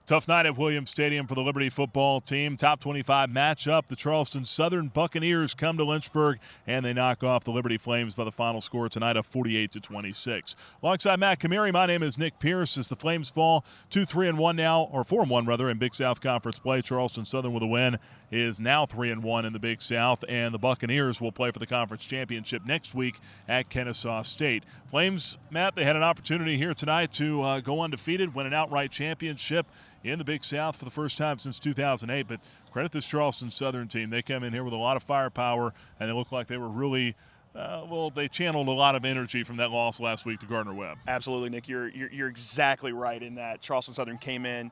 Tough night at Williams Stadium for the Liberty football team. Top 25 matchup. The Charleston Southern Buccaneers come to Lynchburg, and they knock off the Liberty Flames by the final score tonight of 48-26. Alongside Matt Camary, my name is Nick Pierce. As the Flames fall 2-3-1 now, or 4-1 rather, in Big South Conference play. Charleston Southern with a win is now 3-1 in the Big South, and the Buccaneers will play for the conference championship next week at Kennesaw State. Flames, Matt, they had an opportunity here tonight to go undefeated, win an outright championship in the Big South for the first time since 2008, but credit this Charleston Southern team. They come in here with a lot of firepower, and they look like they were really they channeled a lot of energy from that loss last week to Gardner-Webb. Absolutely, Nick. You're exactly right in that Charleston Southern came in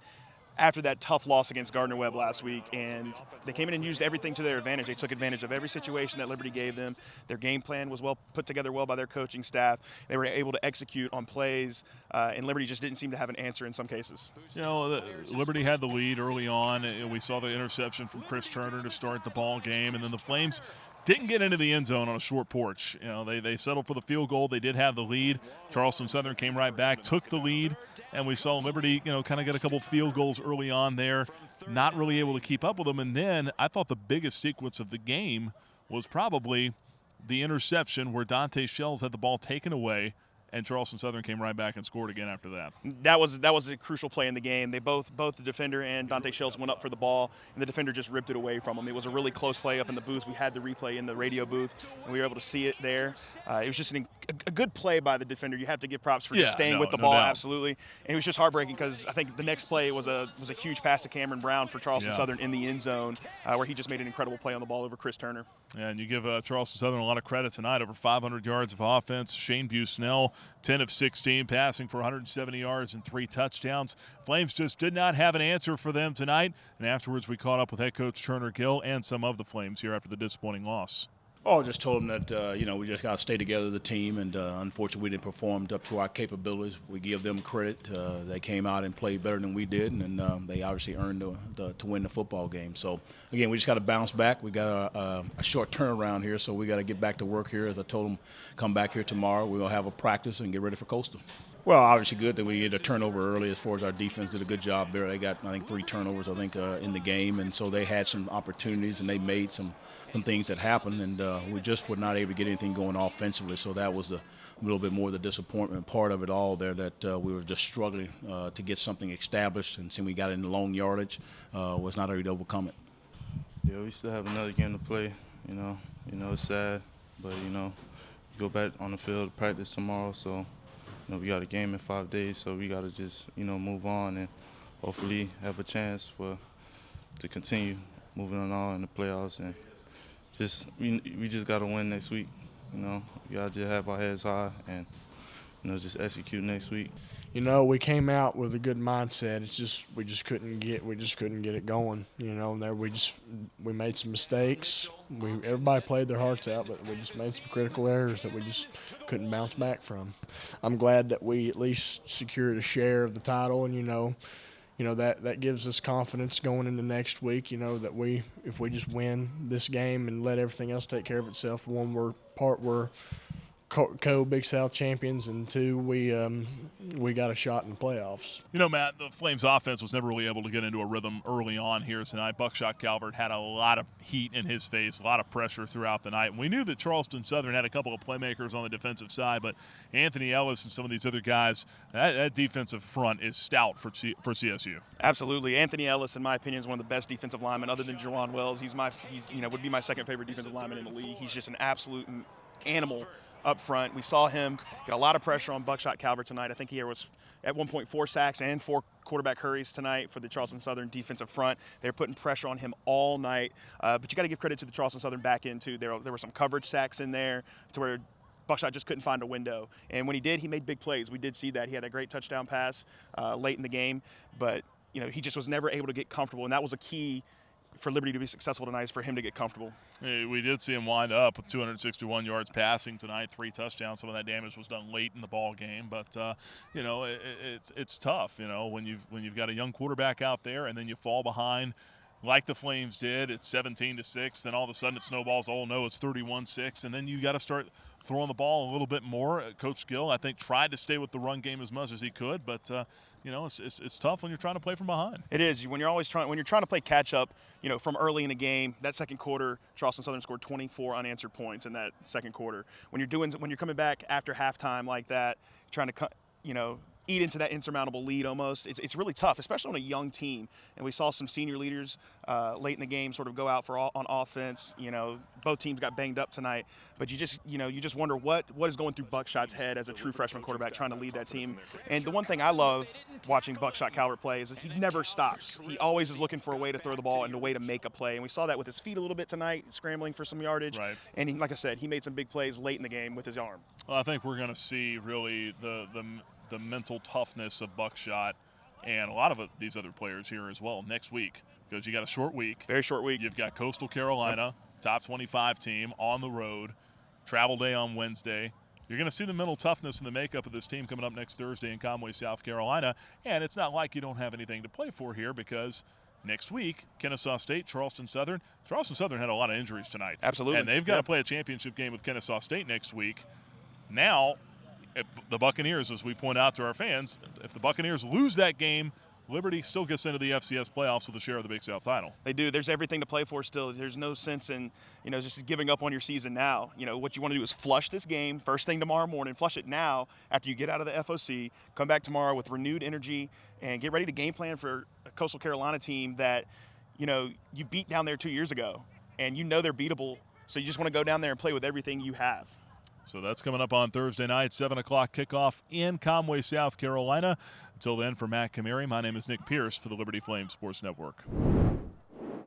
after that tough loss against Gardner-Webb last week, and they came in and used everything to their advantage. They took advantage of every situation that Liberty gave them. Their game plan was well put together well by their coaching staff. They were able to execute on plays, and Liberty just didn't seem to have an answer in some cases. You know, Liberty had the lead early on, and we saw the interception from Chris Turner to start the ball game, and then the Flames didn't get into the end zone on a short porch. You know, they settled for the field goal. They did have the lead. Charleston Southern came right back, took the lead, and we saw Liberty, you know, kind of get a couple field goals early on there, not really able to keep up with them. And then I thought the biggest sequence of the game was probably the interception where Dante Shells had the ball taken away, and Charleston Southern came right back and scored again after that. That was a crucial play in the game. They both the defender and Dante Shells went up for the ball, and the defender just ripped it away from him. It was a really close play up in the booth. We had the replay in the radio booth, and we were able to see it there. It was just a good play by the defender. You have to give props for just staying with the ball, absolutely. And it was just heartbreaking because I think the next play was a huge pass to Cameron Brown for Charleston Southern in the end zone, where he just made an incredible play on the ball over Chris Turner. And you give Charleston Southern a lot of credit tonight, over 500 yards of offense. Shane Busnell, 10 of 16, passing for 170 yards and 3 touchdowns. Flames just did not have an answer for them tonight, and afterwards we caught up with head coach Turner Gill and some of the Flames here after the disappointing loss. Oh, I just told them that, we just got to stay together as a team, and unfortunately we didn't perform up to our capabilities. We give them credit. They came out and played better than we did, and they obviously earned to win the football game. So, again, we just got to bounce back. We got a short turnaround here, so we got to get back to work here. As I told them, come back here tomorrow. We're going to have a practice and get ready for Coastal. Well, obviously good that we get a turnover early as far as our defense did a good job there. They got, I think, 3 turnovers, in the game, and so they had some opportunities and they made some things that happened, and we just were not able to get anything going offensively. So that was a little bit more the disappointment part of it all there, that we were just struggling to get something established, and since we got in the long yardage, was not able to overcome it. Yeah, we still have another game to play. You know, it's sad, but go back on the field to practice tomorrow. So, we got a game in 5 days, so we got to just move on and hopefully have a chance to continue moving on in the playoffs, and we just got to win next week. We got to just have our heads high and just execute next week. We came out with a good mindset. It's just we just couldn't get it going. There we made some mistakes. Everybody played their hearts out, but we just made some critical errors that we just couldn't bounce back from. I'm glad that we at least secured a share of the title, and that gives us confidence going into next week. That if we just win this game and let everything else take care of itself, one, we're Big South champions, and 2, we got a shot in the playoffs. Matt, the Flames offense was never really able to get into a rhythm early on here tonight. Buckshot Calvert had a lot of heat in his face, a lot of pressure throughout the night. And we knew that Charleston Southern had a couple of playmakers on the defensive side, but Anthony Ellis and some of these other guys, that defensive front is stout for CSU. Absolutely. Anthony Ellis, in my opinion, is one of the best defensive linemen other than Jerron Wells. He's would be my second favorite defensive lineman in the league. He's just an absolute animal up front. We saw him get a lot of pressure on Buckshot Calvert tonight. I think he was at one point 4 sacks and 4 quarterback hurries tonight for the Charleston Southern defensive front. They were putting pressure on him all night. But you got to give credit to the Charleston Southern back end too. There were some coverage sacks in there to where Buckshot just couldn't find a window. And when he did, he made big plays. We did see that. He had a great touchdown pass late in the game, but he just was never able to get comfortable, and that was a key for Liberty to be successful tonight, is for him to get comfortable. Hey, we did see him wind up with 261 yards passing tonight, 3 touchdowns. Some of that damage was done late in the ball game, but it's tough. When you've got a young quarterback out there and then you fall behind, like the Flames did. It's 17-6. Then all of a sudden it snowballs. Oh no, it's 31-6, and then you got to start throwing the ball a little bit more. Coach Gill, I think, tried to stay with the run game as much as he could, but it's tough when you're trying to play from behind. It is when you're trying to play catch up. From early in the game, that second quarter, Charleston Southern scored 24 unanswered points in that second quarter. When you're coming back after halftime like that, trying to eat into that insurmountable lead almost. It's really tough, especially on a young team. And we saw some senior leaders late in the game sort of go out on offense. Both teams got banged up tonight. But you just wonder what is going through Buckshot's head as a true freshman quarterback trying to lead that team. And the one thing I love watching Buckshot Calvert play is that he never stops. He always is looking for a way to throw the ball and a way to make a play. And we saw that with his feet a little bit tonight, scrambling for some yardage. Right. And like I said, he made some big plays late in the game with his arm. Well, I think we're going to see really the mental toughness of Buckshot and a lot of these other players here as well next week, because you got a short week. Very short week. You've got Coastal Carolina, top 25 team on the road, travel day on Wednesday. You're going to see the mental toughness and the makeup of this team coming up next Thursday in Conway, South Carolina. And it's not like you don't have anything to play for here, because next week, Kennesaw State, Charleston Southern. Charleston Southern had a lot of injuries tonight. Absolutely. And they've got to play a championship game with Kennesaw State next week. Now, if the Buccaneers, as we point out to our fans, if the Buccaneers lose that game, Liberty still gets into the FCS playoffs with a share of the Big South title. They do. There's everything to play for still. There's no sense in, just giving up on your season now. What you want to do is flush this game first thing tomorrow morning, flush it now after you get out of the FOC, come back tomorrow with renewed energy, and get ready to game plan for a Coastal Carolina team that, you beat down there 2 years ago, and they're beatable. So you just want to go down there and play with everything you have. So that's coming up on Thursday night, 7 o'clock kickoff in Conway, South Carolina. Until then, for Matt Camary, my name is Nick Pierce for the Liberty Flames Sports Network.